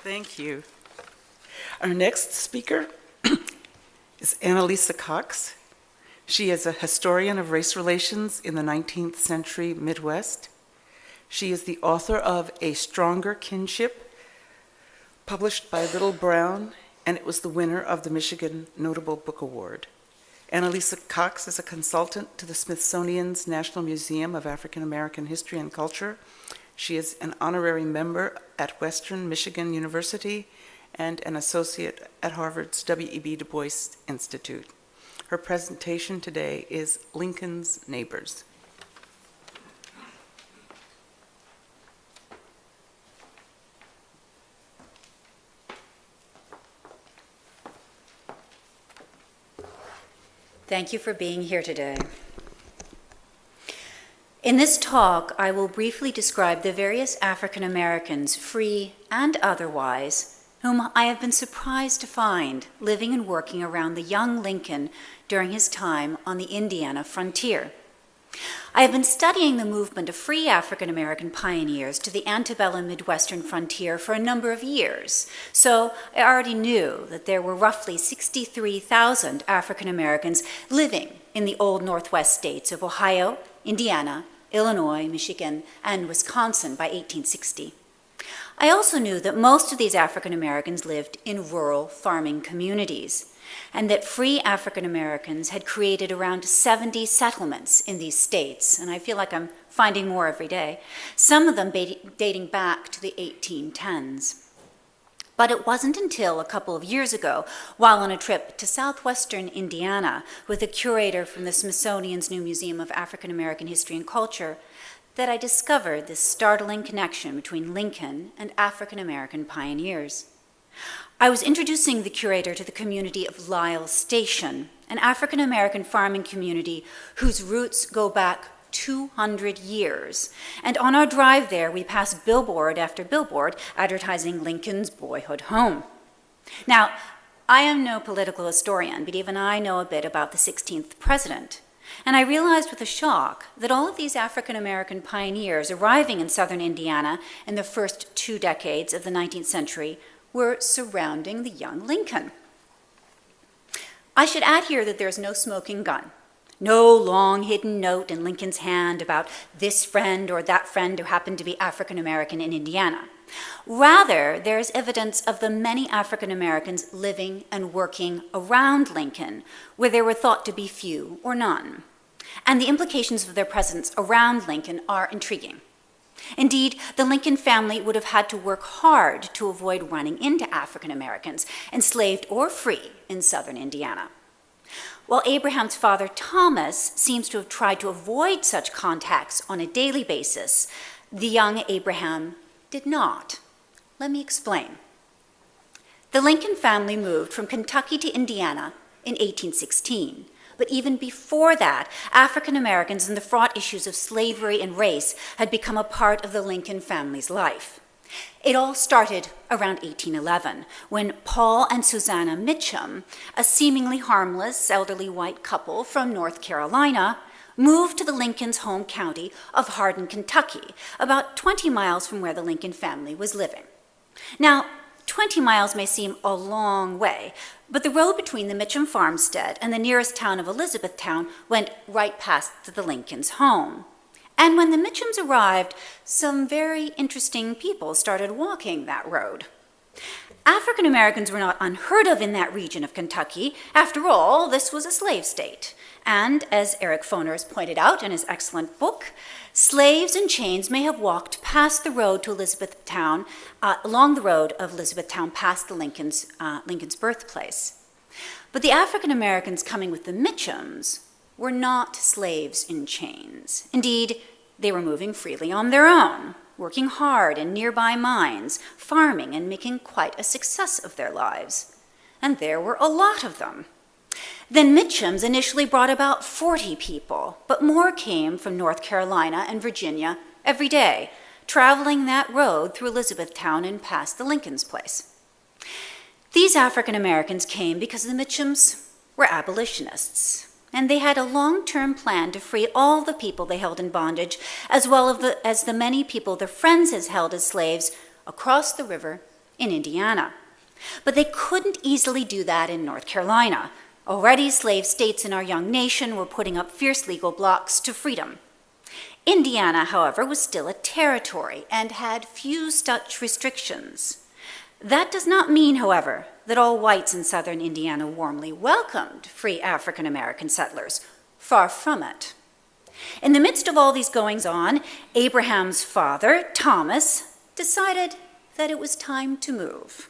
Thank you. Our next speaker is Annalisa Cox. She is a historian of race relations in the 19th century Midwest. She is the author of A Stronger Kinship, published by Little Brown, and it was the winner of the Michigan Notable Book Award. Annalisa Cox is a consultant to the Smithsonian's National Museum of African American History and Culture. She is an honorary member at Western Michigan University and an associate at Harvard's W.E.B. Du Bois Institute. Her presentation today is Lincoln's Neighbors. Thank you for being here today. In this talk, I will briefly describe the various African Americans, free and otherwise, whom I have been surprised to find living and working around the young Lincoln during his time on the Indiana frontier. I have been studying the movement of free African American pioneers to the antebellum Midwestern frontier for a number of years, so I already knew that there were roughly 63,000 African Americans living in the old Northwest states of Ohio, Indiana, Illinois, Michigan, and Wisconsin by 1860. I also knew that most of these African Americans lived in rural farming communities, and that free African Americans had created around 70 settlements in these states, and I feel like I'm finding more every day, some of them dating back to the 1810s. But it wasn't until a couple of years ago, while on a trip to southwestern Indiana with a curator from the Smithsonian's new Museum of African American History and Culture, that I discovered this startling connection between Lincoln and African American pioneers. I was introducing the curator to the community of Lyle Station, an African American farming community whose roots go back 200 years. And on our drive there, we passed billboard after billboard advertising Lincoln's boyhood home. Now, I am no political historian, but even I know a bit about the 16th president. And I realized with a shock that all of these African American pioneers arriving in southern Indiana in the first 2 decades of the 19th century were surrounding the young Lincoln. I should add here that there's no smoking gun. No long hidden note in Lincoln's hand about this friend or that friend who happened to be African American in Indiana. Rather, there is evidence of the many African Americans living and working around Lincoln, where there were thought to be few or none. And the implications of their presence around Lincoln are intriguing. Indeed, the Lincoln family would have had to work hard to avoid running into African Americans, enslaved or free, in southern Indiana. While Abraham's father, Thomas, seems to have tried to avoid such contacts on a daily basis, the young Abraham did not. Let me explain. The Lincoln family moved from Kentucky to Indiana in 1816. But even before that, African Americans and the fraught issues of slavery and race had become a part of the Lincoln family's life. It all started around 1811, when Paul and Susanna Mitchum, a seemingly harmless elderly white couple from North Carolina, moved to the Lincoln's home county of Hardin, Kentucky, about 20 miles from where the Lincoln family was living. Now, 20 miles may seem a long way, but the road between the Mitchum farmstead and the nearest town of Elizabethtown went right past the Lincoln's home. And when the Mitchums arrived, some very interesting people started walking that road. African Americans were not unheard of in that region of Kentucky. After all, this was a slave state. And as Eric Foners pointed out in his excellent book, slaves in chains may have walked past the road to Elizabethtown, along the road of Elizabethtown past the Lincoln's birthplace. But the African Americans coming with the Mitchums were not slaves in chains. Indeed, they were moving freely on their own, working hard in nearby mines, farming, and making quite a success of their lives. And there were a lot of them. Then Mitchums initially brought about 40 people, but more came from North Carolina and Virginia every day, traveling that road through Elizabethtown and past the Lincoln's place. These African Americans came because the Mitchums were abolitionists, and they had a long-term plan to free all the people they held in bondage, as well as the many people their friends had held as slaves across the river in Indiana. But they couldn't easily do that in North Carolina. Already, slave states in our young nation were putting up fierce legal blocks to freedom. Indiana, however, was still a territory and had few such restrictions. That does not mean, however, that all whites in southern Indiana warmly welcomed free African American settlers. Far from it. In the midst of all these goings-on, Abraham's father, Thomas, decided that it was time to move.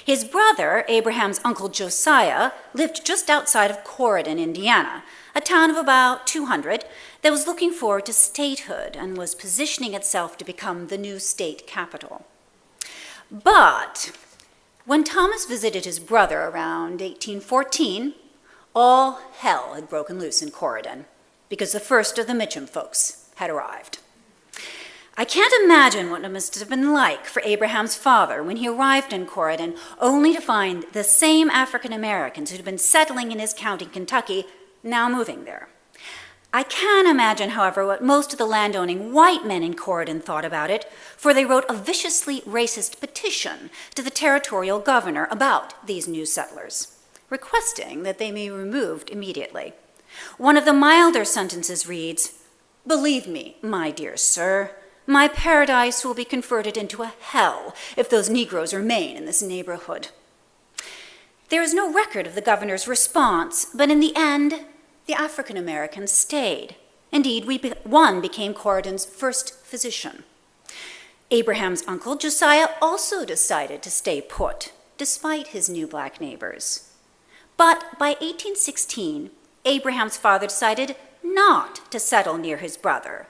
His brother, Abraham's uncle Josiah, lived just outside of Corydon, Indiana, a town of about 200 that was looking forward to statehood and was positioning itself to become the new state capital. But when Thomas visited his brother around 1814, all hell had broken loose in Corydon because the first of the Mitchum folks had arrived. I can't imagine what it must have been like for Abraham's father when he arrived in Corydon, only to find the same African Americans who'd been settling in his county, Kentucky, now moving there. I can imagine, however, what most of the landowning white men in Corydon thought about it, for they wrote a viciously racist petition to the territorial governor about these new settlers, requesting that they be removed immediately. One of the milder sentences reads, "Believe me, my dear sir, my paradise will be converted into a hell if those Negroes remain in this neighborhood." There is no record of the governor's response, but in the end, the African Americans stayed. Indeed, one became Corydon's first physician. Abraham's uncle Josiah also decided to stay put, despite his new black neighbors. But by 1816, Abraham's father decided not to settle near his brother.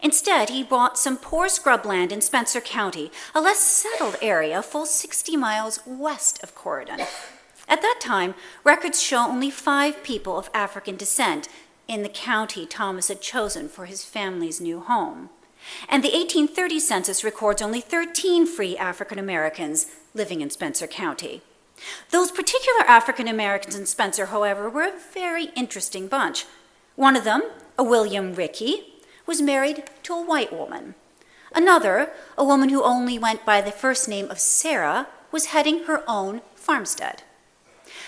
Instead, he bought some poor scrubland in Spencer County, a less settled area a full 60 miles west of Corydon. At that time, records show only 5 people of African descent in the county Thomas had chosen for his family's new home. And the 1830 census records only 13 free African Americans living in Spencer County. Those particular African Americans in Spencer, however, were a very interesting bunch. One of them, a William Rickey, was married to a white woman. Another, a woman who only went by the first name of Sarah, was heading her own farmstead.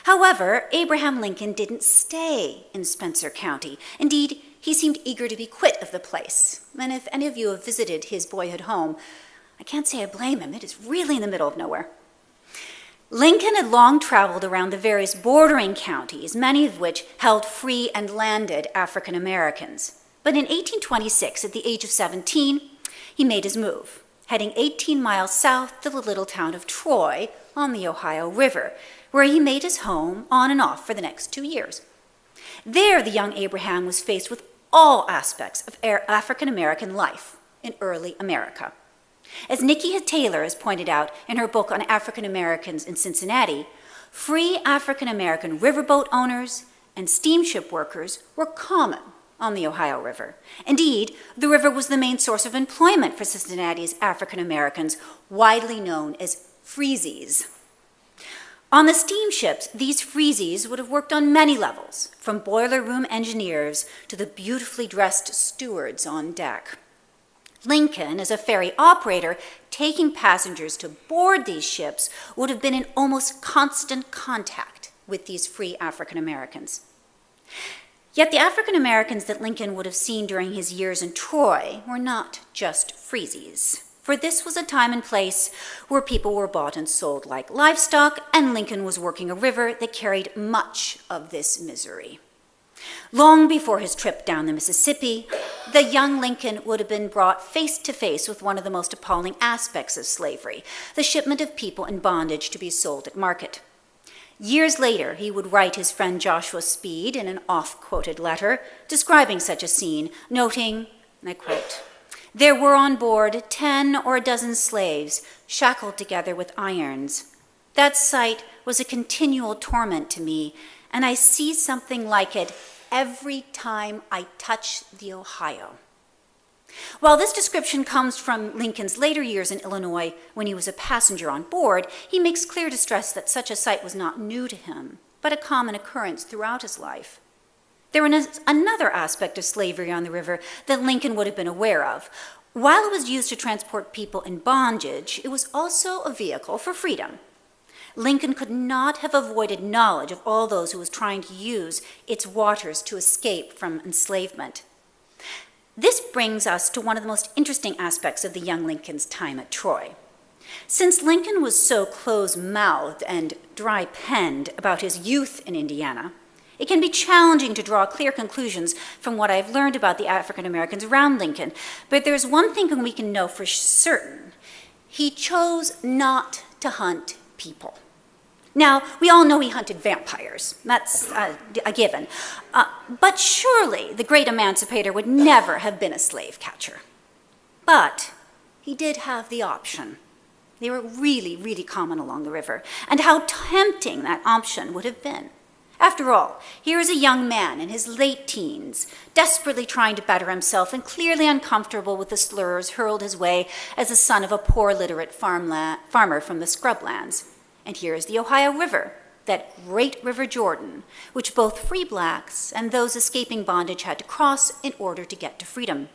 However, Abraham Lincoln didn't stay in Spencer County. Indeed, he seemed eager to be quit of the place. And if any of you have visited his boyhood home, I can't say I blame him. It is really in the middle of nowhere. Lincoln had long traveled around the various bordering counties, many of which held free and landed African Americans. But in 1826, at the age of 17, he made his move, heading 18 miles south to the little town of Troy on the Ohio River, where he made his home on and off for the next 2 years. There, the young Abraham was faced with all aspects of African American life in early America. As Nikki Taylor has pointed out in her book on African Americans in Cincinnati, free African American riverboat owners and steamship workers were common on the Ohio River. Indeed, the river was the main source of employment for Cincinnati's African Americans, widely known as freezies. On the steamships, these freezies would have worked on many levels, from boiler room engineers to the beautifully dressed stewards on deck. Lincoln, as a ferry operator, taking passengers to board these ships, would have been in almost constant contact with these free African Americans. Yet the African Americans that Lincoln would have seen during his years in Troy were not just freezies, for this was a time and place where people were bought and sold like livestock, and Lincoln was working a river that carried much of this misery. Long before his trip down the Mississippi, the young Lincoln would have been brought face to face with one of the most appalling aspects of slavery, the shipment of people in bondage to be sold at market. Years later, he would write his friend Joshua Speed in an oft-quoted letter describing such a scene, noting, and I quote, "There were on board 10 or a dozen slaves shackled together with irons. That sight was a continual torment to me, and I see something like it every time I touch the Ohio." While this description comes from Lincoln's later years in Illinois when he was a passenger on board, he makes clear to stress that such a sight was not new to him, but a common occurrence throughout his life. There was another aspect of slavery on the river that Lincoln would have been aware of. While it was used to transport people in bondage, it was also a vehicle for freedom. Lincoln could not have avoided knowledge of all those who was trying to use its waters to escape from enslavement. This brings us to one of the most interesting aspects of the young Lincoln's time at Troy. Since Lincoln was so close-mouthed and dry-penned about his youth in Indiana, it can be challenging to draw clear conclusions from what I've learned about the African Americans around Lincoln, but there's one thing we can know for certain. He chose not to hunt people. Now, we all know he hunted vampires. That's a given. But surely the great emancipator would never have been a slave catcher. But he did have the option. They were really, really common along the river. And how tempting that option would have been. After all, here is a young man in his late teens, desperately trying to better himself and clearly uncomfortable with the slurs hurled his way as the son of a poor literate farmer from the scrublands. And here is the Ohio River, that great River Jordan, which both free blacks and those escaping bondage had to cross in order to get to freedom.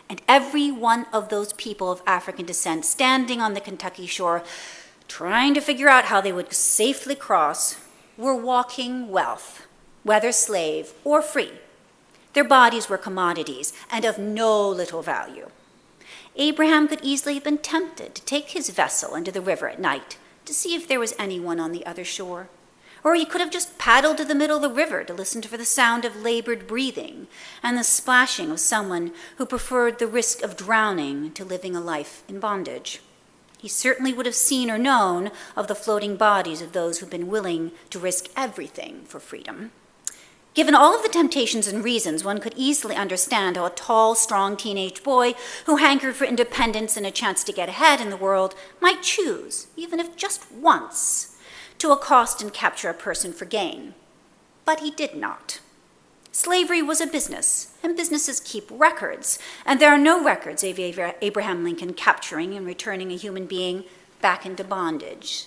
And every one of those people of African descent standing on the Kentucky shore, trying to figure out how they would safely cross, were walking wealth, whether slave or free. Their bodies were commodities and of no little value. Abraham could easily have been tempted to take his vessel into the river at night to see if there was anyone on the other shore. Or he could have just paddled to the middle of the river to listen for the sound of labored breathing and the splashing of someone who preferred the risk of drowning to living a life in bondage. He certainly would have seen or known of the floating bodies of those who'd been willing to risk everything for freedom. Given all of the temptations and reasons, one could easily understand how a tall, strong teenage boy who hankered for independence and a chance to get ahead in the world might choose, even if just once, to accost and capture a person for gain. But he did not. Slavery was a business, and businesses keep records, and there are no records of Abraham Lincoln capturing and returning a human being back into bondage.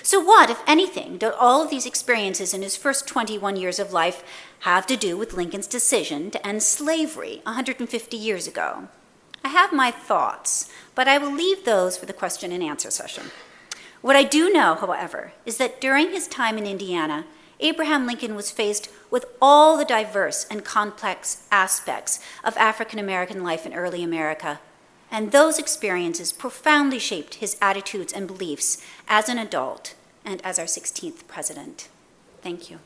So what, if anything, do all of these experiences in his first 21 years of life have to do with Lincoln's decision to end slavery 150 years ago? I have my thoughts, but I will leave those for the question and answer session. What I do know, however, is that during his time in Indiana, Abraham Lincoln was faced with all the diverse and complex aspects of African American life in early America, and those experiences profoundly shaped his attitudes and beliefs as an adult and as our 16th president. Thank you.